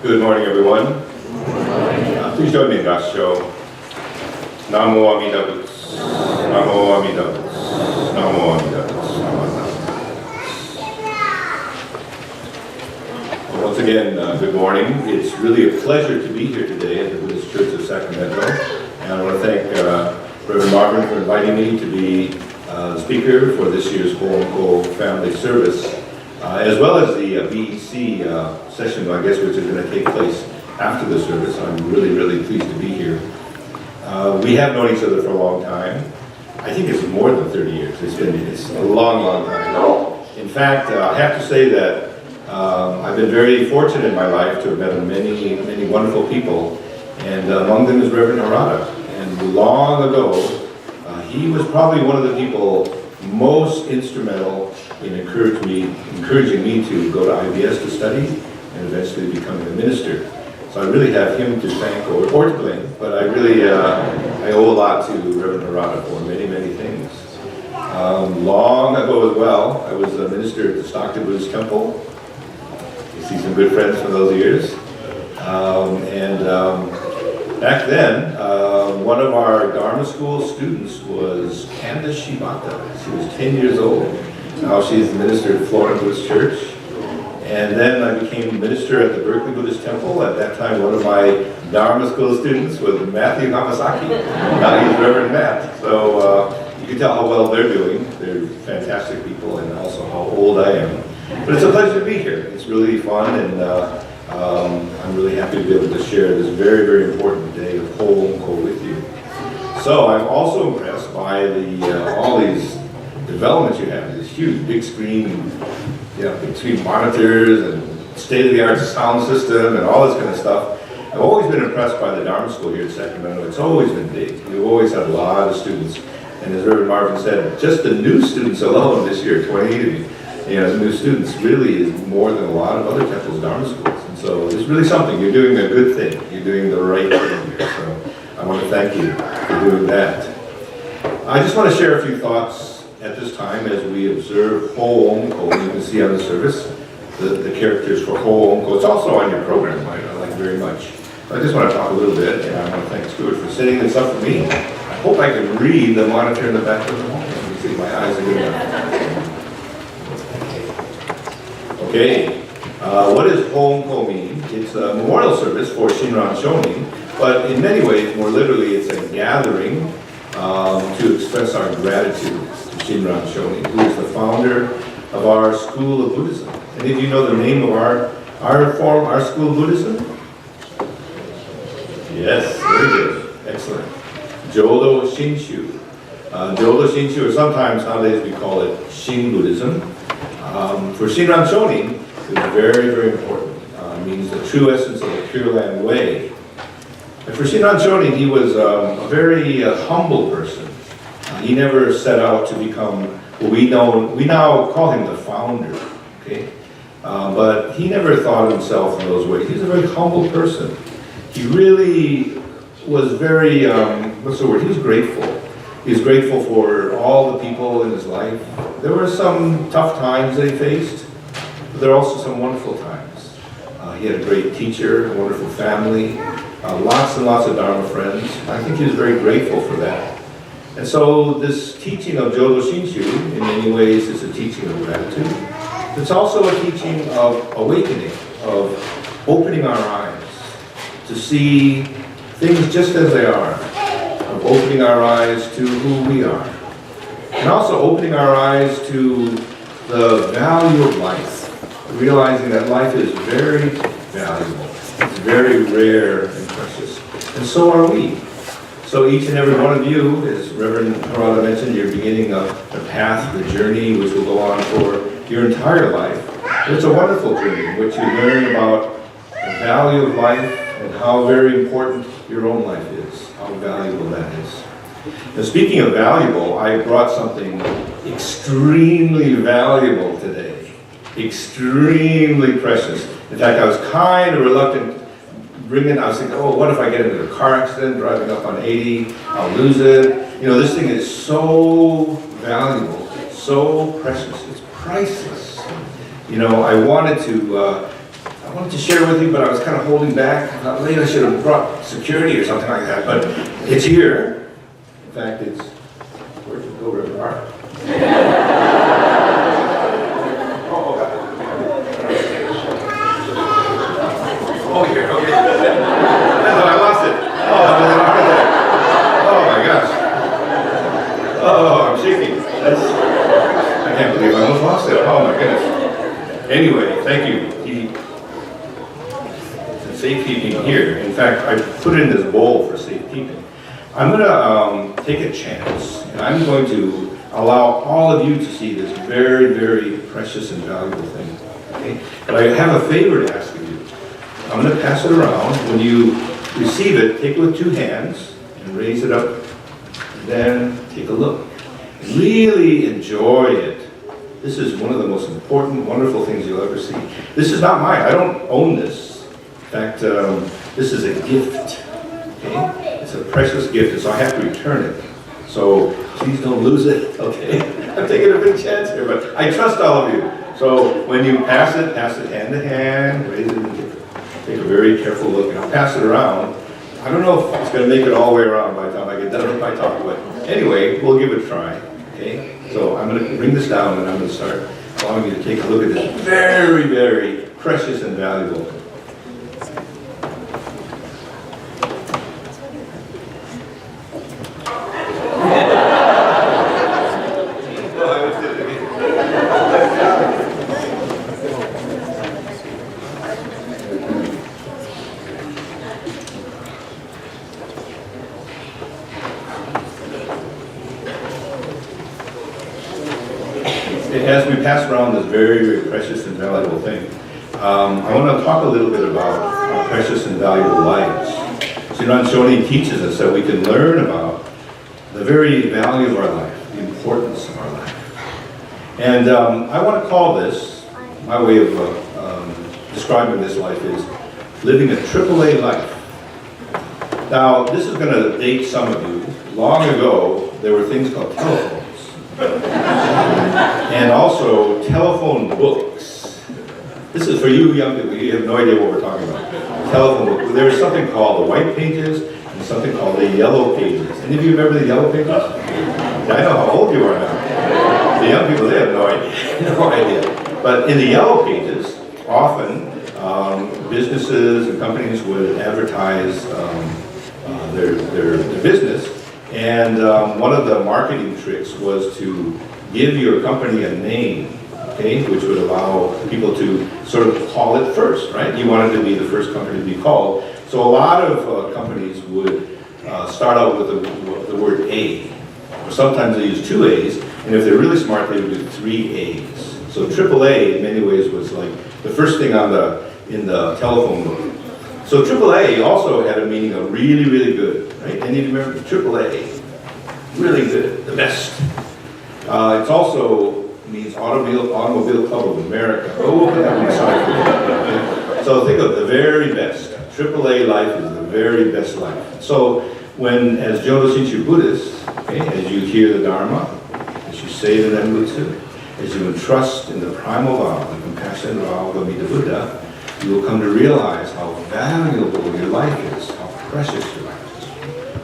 Good morning, everyone. Please join me in Gassho. Namo Amida Butsu. Namo Amida Butsu. Namo Amida Butsu. Once again, good morning. It's really a pleasure to be here today at the Buddhist Church of Sacramento. And I want to thank Reverend Marvin for inviting me to be the speaker for this year's Ho Family Service, as well as the BEC session, I guess, which is going to take place after the service. I'm really, really pleased to be here. We have known each other for a long time. I think it's more than 30 years. It's a long, long time. In fact, I have to say that I've been very fortunate in my life to have met many, many wonderful people, and among them is Reverend Harada. And long ago, he was probably one of the people most instrumental in encouraging me to go to IBS to study and eventually becoming a minister. So I really have him to thank or to blame, but I really I owe a lot to Reverend Harada for many, many things. Long ago as well, I was a minister at the Sacramento Buddhist Temple. You see some good friends from those years. Back then, one of our Dharma school students was Candace Shibata. She was 10 years old. Now she's the minister at Florida Buddhist Church. And then I became minister at the Berkeley Buddhist Temple. At that time, one of my Dharma school students was Matthew Hamasaki. Now he's Reverend Matt. So you can tell how well they're doing. They're fantastic people, and also how old I am. But it's a pleasure to be here. It's really fun, and I'm really happy to be able to share this very, very important day of Ho with you. So I'm also impressed by all these developments you have. This huge big screen, big screen monitors and state-of-the-art sound system and all this kind of stuff. I've always been impressed by the Dharma school here at Sacramento. It's always been big. We've always had a lot of students. And as Reverend Marvin said, just the new students alone this year, 20 new students, really is more than a lot of other temples' Dharma schools. And so it's really something. You're doing a good thing. You're doing the right thing here. So I want to thank you for doing that. I just want to share a few thoughts at this time as we observe Ho Onko. You can see on the service the characters for Ho Onko. It's also on your program, I like very much. I just want to talk a little bit, and I want to thank Stuart for setting this up for me. I hope I can read the monitor in the back of the hall. Let me see, my eyes are good enough. Okay, what does Ho Onko mean? It's a memorial service for Shinran Shonin, but in many ways, more literally, it's a gathering to express our gratitude to Shinran Shonin, who is the founder of our school of Buddhism. Any of you know the name of our school of Buddhism? Yes, very good, excellent. Jodo Shinshu. Jodo Shinshu, or sometimes nowadays we call it Shin Buddhism. For Shinran Shonin, it's very, very important. It means the true essence of the Pure Land Way. And for Shinran Shonin, he was a very humble person. He never set out to become what we now call him the founder, okay? But he never thought of himself in those ways. He was a very humble person. He really was very, He was grateful. He was grateful for all the people in his life. There were some tough times that he faced, but there are also some wonderful times. He had a great teacher, a wonderful family, lots and lots of Dharma friends. I think he was very grateful for that. And so this teaching of Jodo Shinshu, in many ways, is a teaching of gratitude. It's also a teaching of awakening, of opening our eyes to see things just as they are, of opening our eyes to who we are, and also opening our eyes to the value of life, realizing that life is very valuable, it's very rare and precious, and so are we. So each and every one of you, as Reverend Harada mentioned, you're beginning the path, the journey, which will go on for your entire life. And it's a wonderful journey in which you learn about the value of life and how very important your own life is, how valuable that is. Now, speaking of valuable, I brought something extremely valuable today, extremely precious. In fact, I was kind of reluctant I was thinking, oh, what if I get into a car accident driving up on 80? I'll lose it. This thing is so valuable, so precious, it's priceless. I wanted to I wanted to share with you, but I was kind of holding back. I thought maybe I should have brought security or something like that, but it's here. In fact, it's, where'd it go, Reverend? Oh, here, okay. No, I lost it. Oh my gosh. Oh, I'm shaking. I can't believe I almost lost it. Oh my goodness. Anyway, thank you. Safekeeping here. In fact, I put in this bowl for safekeeping. I'm going to take a chance, and I'm going to allow all of you to see this very, very precious and valuable thing. Okay? But I have a favor to ask of you. I'm going to pass it around. When you receive it, take it with 2 hands and raise it up. And then take a look. Really enjoy it. This is one of the most important, wonderful things you'll ever see. This is not mine. I don't own this. In fact, this is a gift. Okay? It's a precious gift, and so I have to return it. So please don't lose it. Okay? I'm taking a big chance here, but I trust all of you. So when you pass it hand to hand, raise it and give it. Take a very careful look, and I'll pass it around. I don't know if it's going to make it all the way around by the time I get done with my talk, but anyway, we'll give it a try. Okay? So I'm going to bring this down, and I'm going to start allowing you to take a look at this very, very precious and valuable. As we pass around this very, very precious and valuable thing, I want to talk a little bit about our precious and valuable lives. Shinran Shonin teaches us that we can learn about the very value of our life, the importance of our life. And I want to call this, my way of describing this life is living a AAA life. Now, this is going to date some of you. Long ago, there were things called telephones. And also telephone books. This is for you young people, you have no idea what we're talking about. Telephone book. There's something called the white pages and something called the yellow pages. Any of you remember the yellow pages? I know how old you are now. The young people, they have no idea. No idea. But in the yellow pages, often businesses and companies would advertise their business. And one of the marketing tricks was to give your company a name, okay, which would allow people to sort of call it first, right? You wanted to be the first company to be called. So a lot of companies would start out with the word A. Or sometimes they use 2 A's, and if they're really smart, they would do 3 A's. So AAA in many ways was like the first thing in the telephone book. So AAA also had a meaning of really, really good, right? Any of you remember AAA? Really good, the best. It also means Automobile Club of America. Oh, we'll put that on the side. So think of the very best. AAA life is the very best life. So when, as Jodo Shinshu Buddhist, okay, as you hear the Dharma, as you say the Nembutsu, as you entrust in the primal vow, the compassionate vow of Amida Buddha, you will come to realize how valuable your life is, how precious your life is.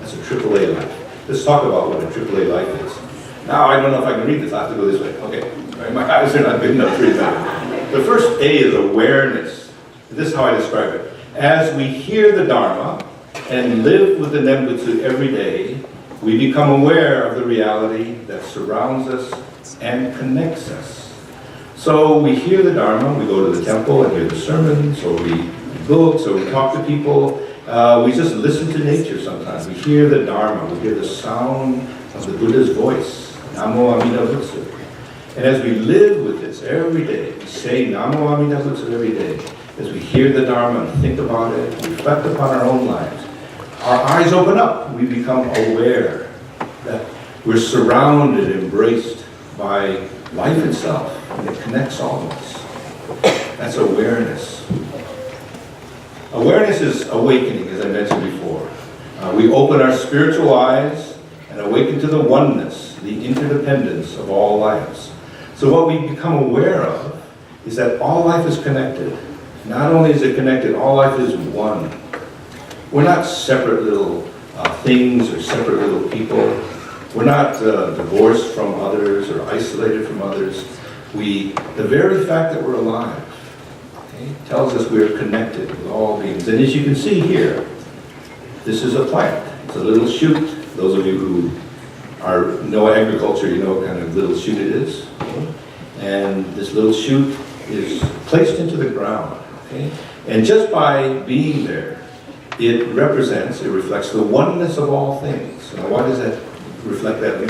That's a AAA life. Let's talk about what a AAA life is. Now, I don't know if I can read this. I have to go this way. Okay. All right, my eyes are not big enough to read that. The first A is awareness. This is how I describe it. As we hear the Dharma and live with the Nembutsu every day, we become aware of the reality that surrounds us and connects us. So we hear the Dharma, we go to the temple and hear the sermons, or we read books, or we talk to people. We just listen to nature sometimes. We hear the Dharma, we hear the sound of the Buddha's voice, Namo Amida Butsu. And as we live with this every day, we say Namo Amida Butsu every day, as we hear the Dharma and think about it, reflect upon our own lives, our eyes open up. We become aware that we're surrounded, embraced by life itself, and it connects all of us. That's awareness. Awareness is awakening, as I mentioned before. We open our spiritual eyes and awaken to the oneness, the interdependence of all lives. So what we become aware of is that all life is connected. Not only is it connected, all life is one. We're not separate little things or separate little people. We're not divorced from others or isolated from others. The very fact that we're alive, okay, tells us we're connected with all beings. And as you can see here, this is a plant. It's a little shoot. Those of you who know agriculture, you know what kind of little shoot it is. Okay? And this little shoot is placed into the ground. Okay? And just by being there, it reflects the oneness of all things. Now, why does that reflect that?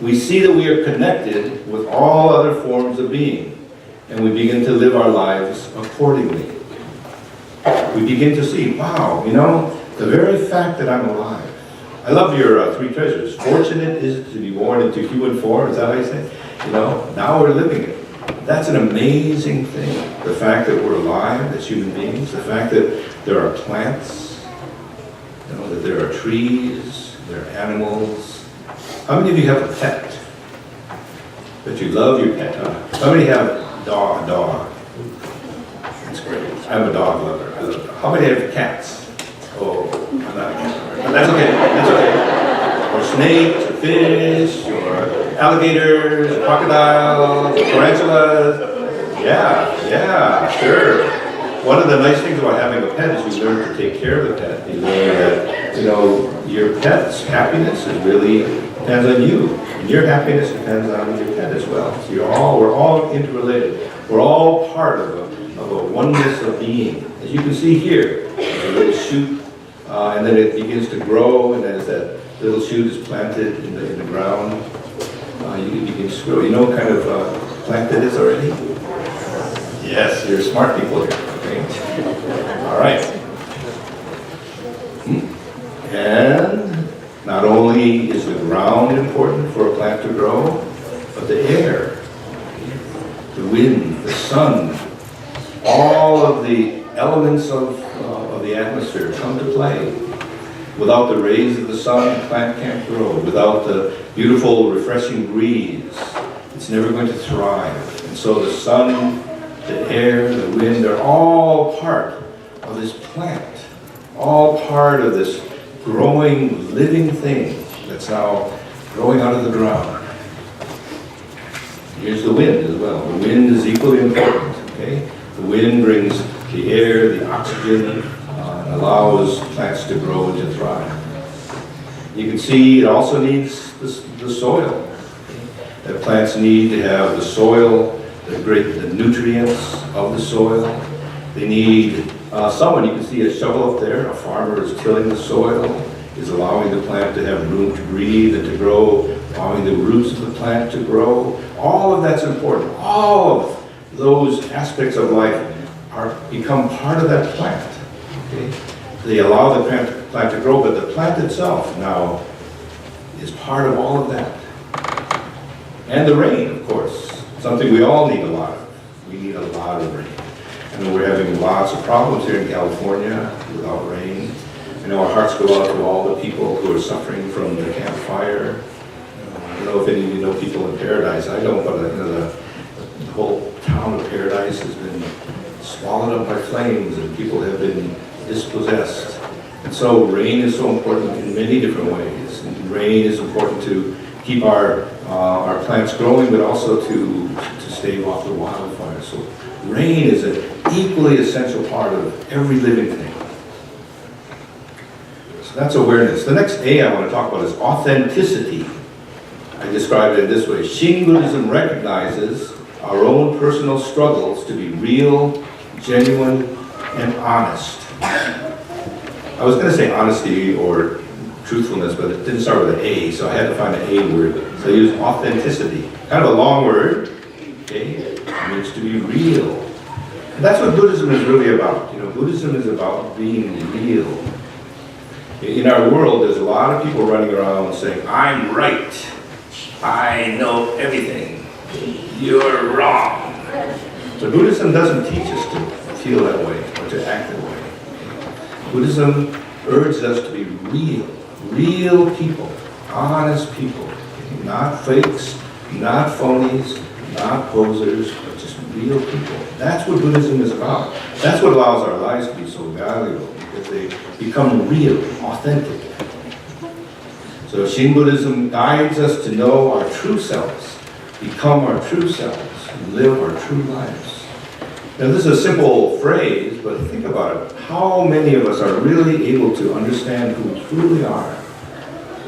We see that we are connected with all other forms of being, and we begin to live our lives accordingly. We begin to see, wow, the very fact that I'm alive. I love your three treasures. Fortunate is to be born into human form, is that how you say? Now we're living it. That's an amazing thing. The fact that we're alive as human beings, the fact that there are plants, that there are trees, there are animals. How many of you have a pet? That you love your pet, huh? How many have a dog? That's great. I'm a dog lover. I love dogs. How many have cats? Oh, I'm not a cat lover. But that's okay. That's okay. Or snakes, or fish, or alligators, or crocodiles, or tarantulas. Yeah, sure. One of the nice things about having a pet is you learn to take care of the pet. You learn that, your pet's happiness really depends on you. And your happiness depends on your pet as well. So we're all interrelated. We're all part of a oneness of being. As you can see here, there's a little shoot, and then it begins to grow, and as that little shoot is planted in the ground, it begins to grow. You know what kind of plant that is already? Yes, you're smart people here. Okay. All right. And not only is the ground important for a plant to grow, but the air, the wind, the sun, all of the elements of the atmosphere come to play. Without the rays of the sun, the plant can't grow. Without the beautiful, refreshing breeze, it's never going to thrive. And so the sun, the air, the wind, they're all part of this plant, all part of this growing, living thing that's now growing out of the ground. Here's the wind as well. The wind is equally important, okay? The wind brings the air, the oxygen, and allows plants to grow and to thrive. You can see it also needs the soil. That plants need to have the soil, the nutrients of the soil. They need someone, you can see a shovel up there, a farmer is tilling the soil, is allowing the plant to have room to breathe and to grow, allowing the roots of the plant to grow. All of that's important. All of those aspects of life become part of that plant. Okay? They allow the plant to grow, but the plant itself now is part of all of that. And the rain, of course, something we all need a lot of. We need a lot of rain. I know we're having lots of problems here in California without rain. I know our hearts go out to all the people who are suffering from the Camp Fire. I don't know if any of you know people in Paradise. I don't, but the whole town of Paradise has been swallowed up by flames and people have been dispossessed. And so rain is so important in many different ways. And rain is important to keep our plants growing, but also to stave off the wildfire. So rain is an equally essential part of every living thing. So that's awareness. The next A I want to talk about is authenticity. I describe it this way. Shin Buddhism recognizes our own personal struggles to be real, genuine, and honest. I was going to say honesty or truthfulness, but it didn't start with an A, so I had to find an A word. So I used authenticity. Kind of a long word. Okay? It means to be real. And that's what Buddhism is really about. Buddhism is about being real. In our world, there's a lot of people running around saying, I'm right. I know everything. You're wrong. So Buddhism doesn't teach us to feel that way or to act that way. Buddhism urges us to be real people, honest people, not fakes, not phonies, not posers, but just real people. That's what Buddhism is about. That's what allows our lives to be so valuable, because they become real, authentic. So Shin Buddhism guides us to know our true selves, become our true selves, and live our true lives. Now this is a simple phrase, but think about it. How many of us are really able to understand who we truly are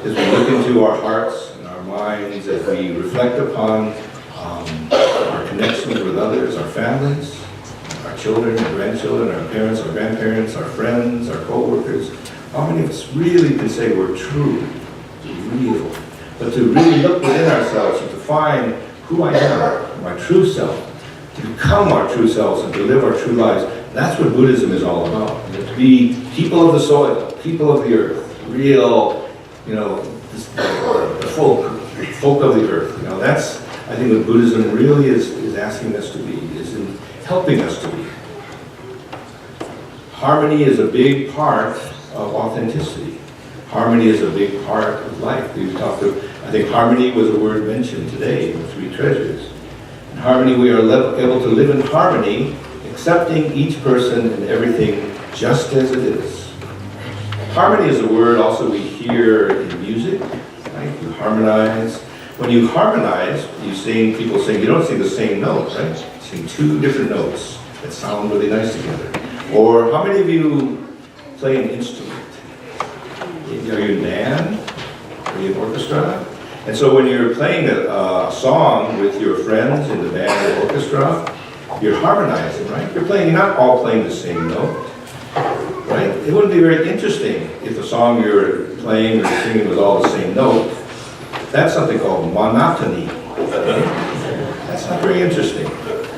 as we look into our hearts and our minds, as we reflect upon our connections with others, our families, our children, our grandchildren, our parents, our grandparents, our friends, our co-workers. How many of us really can say we're true, real? But to really look within ourselves and to find who I am, my true self, to become our true selves and to live our true lives, that's what Buddhism is all about. To be people of the soil, people of the earth, real, the folk of the earth. That's, I think, what Buddhism really is asking us to be, is in helping us to be. Harmony is a big part of authenticity. Harmony is a big part of life. I think harmony was a word mentioned today in the Three Treasures. In harmony, we are able to live in harmony, accepting each person and everything just as it is. Harmony is a word also we hear in music, right? You harmonize. When you harmonize, people sing, you don't sing the same note, right? You sing two different notes that sound really nice together. Or how many of you play an instrument? Are you in band? Are you in orchestra? And so when you're playing a song with your friends in the band or orchestra, you're harmonizing, right? You're not all playing the same note, right? It wouldn't be very interesting if the song you're playing or singing was all the same note. That's something called monotony. That's not very interesting.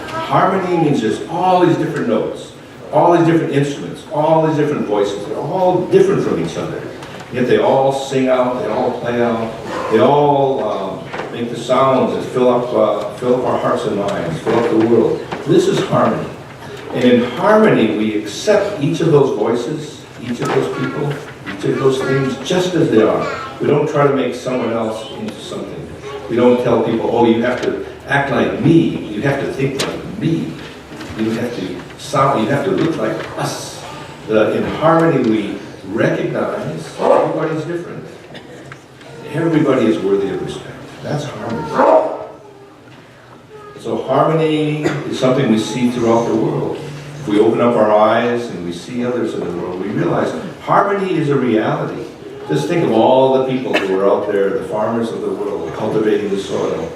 Harmony means there's all these different notes, all these different instruments, all these different voices. They're all different from each other. Yet they all sing out, they all play out, they all make the sounds that fill up our hearts and minds, fill up the world. This is harmony. And in harmony, we accept each of those voices, each of those people, each of those things just as they are. We don't try to make someone else into something. We don't tell people, oh, you have to act like me, you have to think like me, you have to look like us. In harmony, we recognize everybody's different. Everybody is worthy of respect. That's harmony. So harmony is something we see throughout the world. If we open up our eyes and we see others in the world, we realize harmony is a reality. Just think of all the people who are out there, the farmers of the world, cultivating the soil,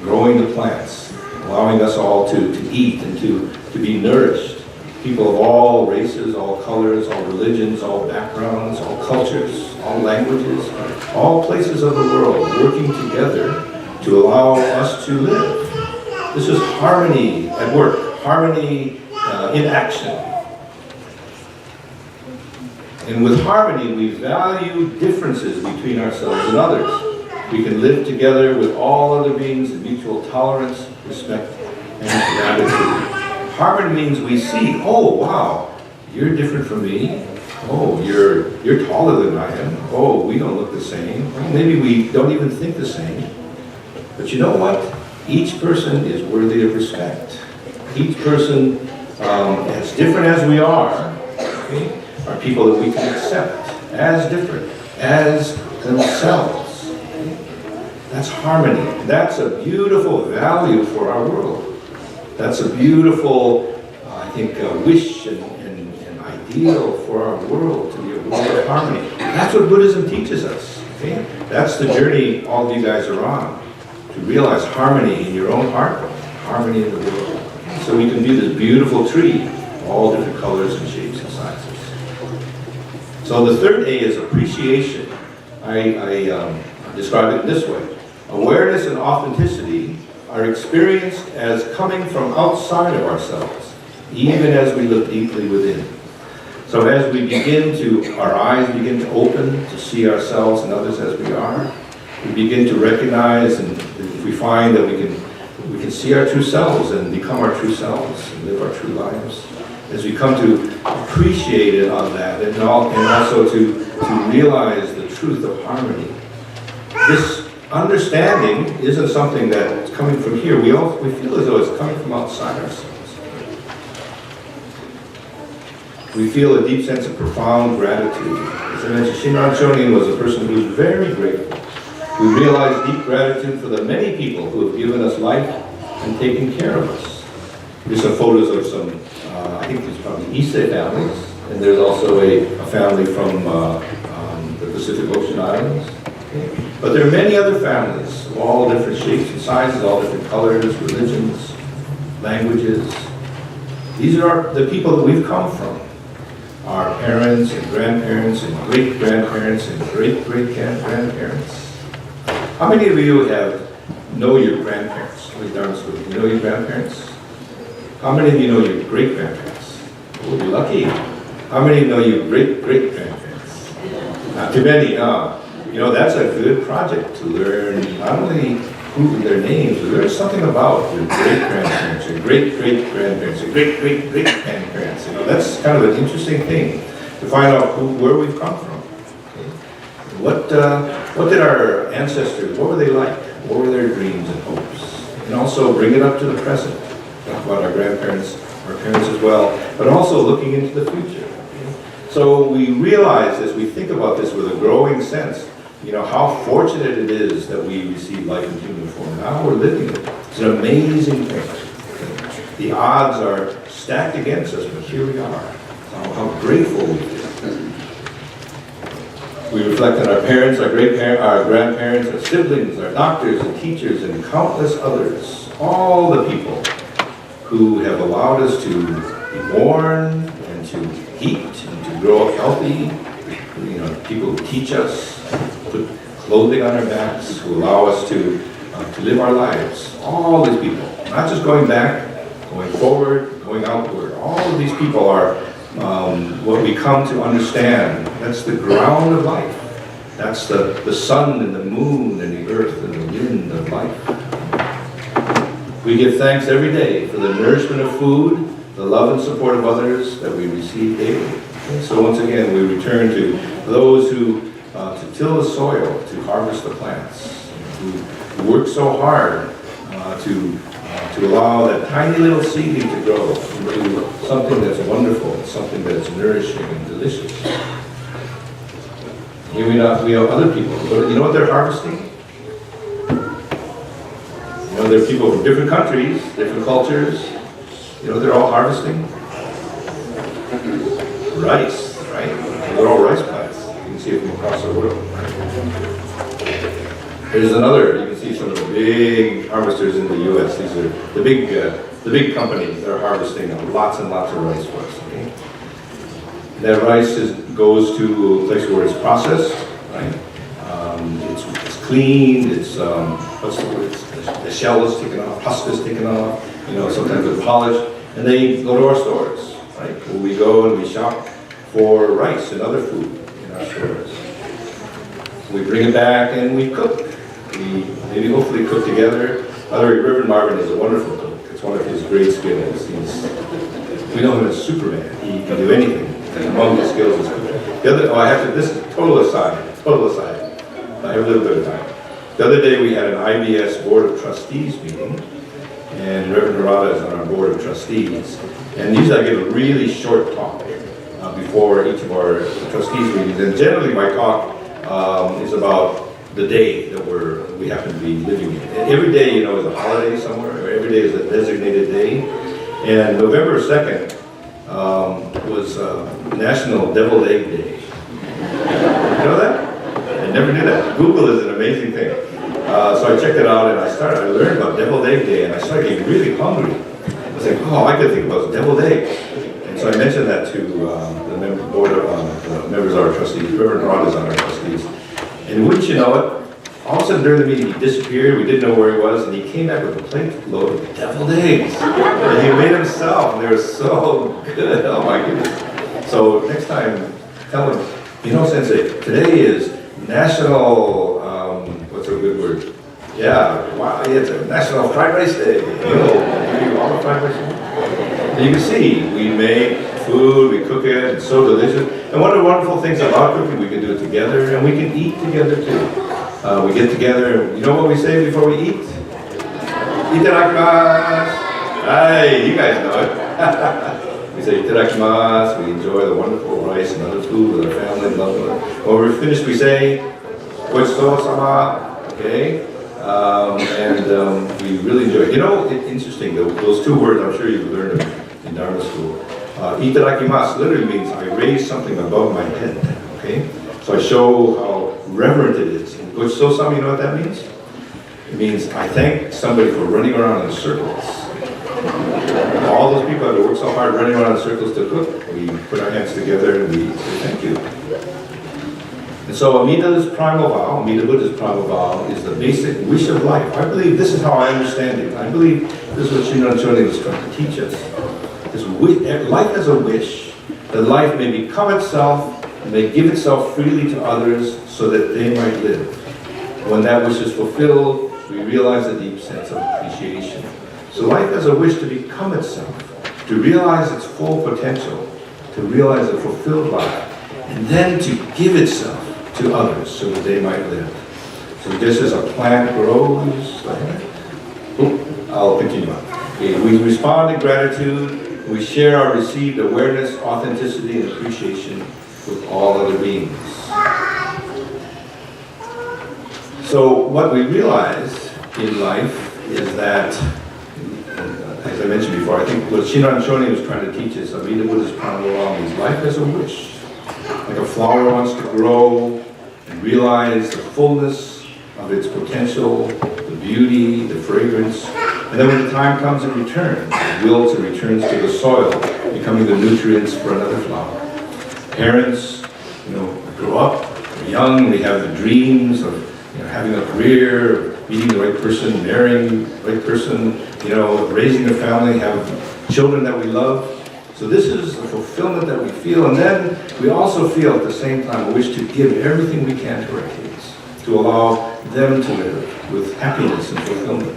growing the plants, allowing us all to eat and to be nourished. People of all races, all colors, all religions, all backgrounds, all cultures, all languages, all places of the world working together to allow us to live. This is harmony at work, harmony in action. And with harmony, we value differences between ourselves and others. We can live together with all other beings in mutual tolerance, respect, and gratitude. Harmony means we see, oh wow, you're different from me. Oh, you're taller than I am. Oh, we don't look the same. Maybe we don't even think the same. But you know what? Each person is worthy of respect. Each person, as different as we are, okay, are people that we can accept as different, as themselves. Okay? That's harmony. That's a beautiful value for our world. That's a beautiful, I think, wish and ideal for our world, to be a world of harmony. That's what Buddhism teaches us. Okay? That's the journey all of you guys are on, to realize harmony in your own heart, harmony in the world. So we can be this beautiful tree, all different colors and shapes and sizes. So the third A is appreciation. I describe it this way. Awareness and authenticity are experienced as coming from outside of ourselves, even as we look deeply within. So as our eyes begin to open to see ourselves and others as we are, we begin to recognize, and if we find that we can see our true selves and become our true selves and live our true lives. As we come to appreciate it on that, and also to realize the truth of harmony. This understanding isn't something that's coming from here. We feel as though it's coming from outside ourselves. We feel a deep sense of profound gratitude. As I mentioned, Shinran Shonin was a person who was very grateful. We realize deep gratitude for the many people who have given us life and taken care of us. Here's some photos of some, I think it's from the Issei families, and there's also a family from the Pacific Ocean Islands. Okay. But there are many other families of all different shapes and sizes, all different colors, religions, languages. These are the people that we've come from. Our parents and grandparents and great-grandparents and great-great-grandparents. How many of you know your grandparents? You know your grandparents? How many of you know your great-grandparents? We'll be lucky. How many of you know your great-great-grandparents? Not too many, huh? You know, that's a good project to learn not only who their names, but learn something about your great-grandparents, your great-great-grandparents, your great-great-great-grandparents. You know, that's kind of an interesting thing to find out where we've come from. Okay? What did our ancestors, what were they like? What were their dreams and hopes? And also bring it up to the present. Talk about our grandparents, our parents as well, but also looking into the future. Okay? So we realize as we think about this with a growing sense, you know, how fortunate it is that we receive life in human form. Now we're living it. It's an amazing thing. The odds are stacked against us, but here we are. How grateful we feel. We reflect on our parents, our grandparents, our siblings, our doctors and teachers, and countless others. All the people who have allowed us to be born and to eat and to grow up healthy. You know, people who teach us, put clothing on our backs, who allow us to live our lives. All these people, not just going back, going forward, going outward. All of these people are what we come to understand. That's the ground of life. That's the sun and the moon and the earth and the wind of life. We give thanks every day for the nourishment of food, the love and support of others that we receive daily. And so once again, we return to those who to till the soil, to harvest the plants, who work so hard to allow that tiny little seedling to grow into something that's wonderful, something that's nourishing and delicious. Here we have other people. You know what they're harvesting? You know, there are people from different countries, different cultures. You know what they're all harvesting? Rice, right? They're all rice plants. You can see it from across the world. There's another, you can see some of the big harvesters in the U.S. These are the big companies that are harvesting lots and lots of rice for us. Okay? That rice goes to a place where it's processed, right? It's cleaned, it's, what's the word? The shell is taken off, husk is taken off, you know, sometimes they're polished, and they go to our stores, right? Where we go and we shop for rice and other food in our stores. We bring it back and we cook. We maybe hopefully cook together. By the way, Reverend Marvin is a wonderful cook. It's one of his great skills. We know him as Superman. He can do anything. And among his skills is cooking. This is total aside. I have a little bit of time. The other day we had an IBS Board of Trustees meeting, and Reverend Harada is on our Board of Trustees. And usually I give a really short talk before each of our trustees meetings. And generally my talk is about the day that we happen to be living in. And every day, you know, is a holiday somewhere, or every day is a designated day. And November 2nd was National Deviled Egg Day. You know that? I never knew that. Google is an amazing thing. So I checked it out and I learned about Deviled Egg Day, and I started getting really hungry. I was like, oh, I could think about deviled egg. And so I mentioned that to the members of our trustees. Reverend Ron is on our trustees. And wouldn't you know it, all of a sudden during the meeting he disappeared, we didn't know where he was, and he came back with a plate load of deviled eggs. And he made himself, and they were so good, oh my goodness. So next time, tell him, you know, Sensei, today is National, what's a good word? Yeah, wow, it's a National Fried Rice Day. You know, give you all the fried rice. And you can see, we make food, we cook it, it's so delicious. And one of the wonderful things about cooking, we can do it together, and we can eat together too. We get together, you know what we say before we eat? Itadakimasu! Hey, you guys know it. We say itadakimasu, we enjoy the wonderful rice and other food with our family and loved ones. When we're finished, we say, Gochitosou-sama, okay? We really enjoy it. You know, it's interesting, those two words, I'm sure you've learned them in Dharma school. Itadakimasu literally means I raise something above my head, okay? So I show how reverent it is. And Gochitosou-sama, you know what that means? It means I thank somebody for running around in circles. All those people that work so hard running around in circles to cook, we put our hands together and we say thank you. And so Amida's primal vow, Amida Buddha's primal vow, is the basic wish of life. I believe this is how I understand it. I believe this is what Shinran Shonin was trying to teach us. Life has a wish that life may become itself and may give itself freely to others so that they might live. When that wish is fulfilled, we realize a deep sense of appreciation. So life has a wish to become itself, to realize its full potential, to realize a fulfilled life, and then to give itself to others so that they might live. So just as a plant grows, I'll continue on. Okay, we respond in gratitude, we share our received awareness, authenticity, and appreciation with all other beings. So what we realize in life is that, as I mentioned before, I think what Shinran Shonin was trying to teach us, Amida Buddha's primal vow, is life has a wish. Like a flower wants to grow and realize the fullness of its potential, the beauty, the fragrance, and then when the time comes it returns. It wilts and returns to the soil, becoming the nutrients for another flower. Parents, grow up, we're young, we have the dreams of having a career, meeting the right person, marrying the right person, raising a family, have children that we love. So this is the fulfillment that we feel, and then we also feel at the same time a wish to give everything we can to our kids, to allow them to live with happiness and fulfillment.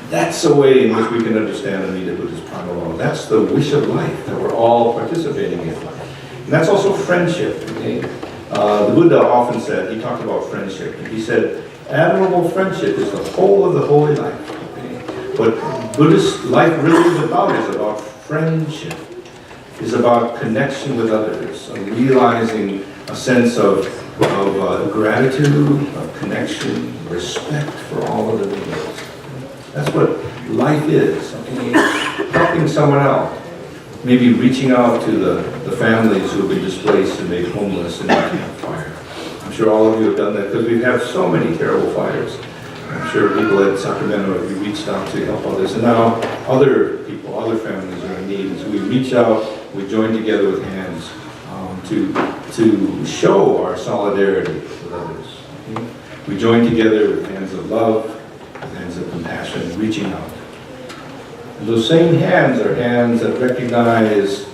That's a way in which we can understand Amida Buddha's primal vow. That's the wish of life that we're all participating in. And that's also friendship. Okay? The Buddha often said, he talked about friendship, and he said, admirable friendship is the whole of the holy life. Okay? What Buddhist life really is about friendship. Is about connection with others, of realizing a sense of gratitude, of connection, respect for all other beings. That's what life is, okay? Helping someone out, maybe reaching out to the families who have been displaced and made homeless and making a fire. I'm sure all of you have done that because we've had so many terrible fires. I'm sure people at Sacramento have reached out to help others, and now other people, other families are in need. And so we reach out, we join together with hands to show our solidarity with others. Okay? We join together with hands of love, with hands of compassion, reaching out. And those same hands are hands that recognize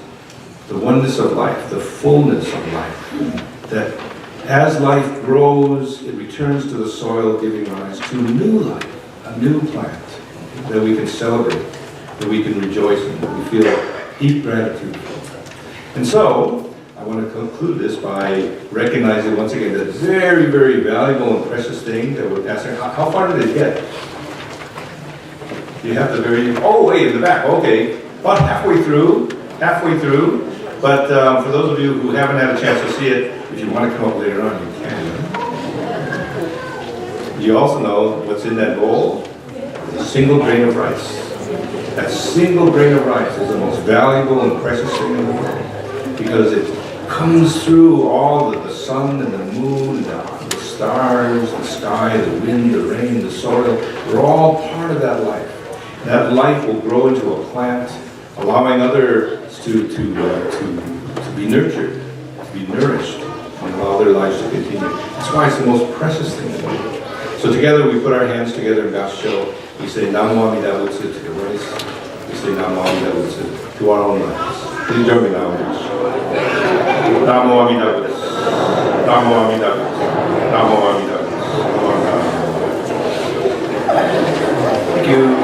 the oneness of life, the fullness of life, that as life grows, it returns to the soil, giving rise to new life, a new plant that we can celebrate, that we can rejoice in, that we feel deep gratitude for. And so, I want to conclude this by recognizing once again that very, very valuable and precious thing that we're passing. How far did it get? You have the way in the back, okay. About halfway through. But for those of you who haven't had a chance to see it, if you want to come up later on, you can. You also know what's in that bowl? A single grain of rice. That single grain of rice is the most valuable and precious thing in the world because it comes through all the sun and the moon, the stars, the sky, the wind, the rain, the soil. We're all part of that life. That life will grow into a plant, allowing others to be nurtured, to be nourished, and allow their lives to continue. That's why it's the most precious thing in the world. So together we put our hands together in Gassho. We say Namo Amida Butsu to the rice. We say Namo Amida Butsu to our own lives. Please join me now. Namo Amida Butsu. Namo Amida Butsu. Namo Amida Butsu. Thank you.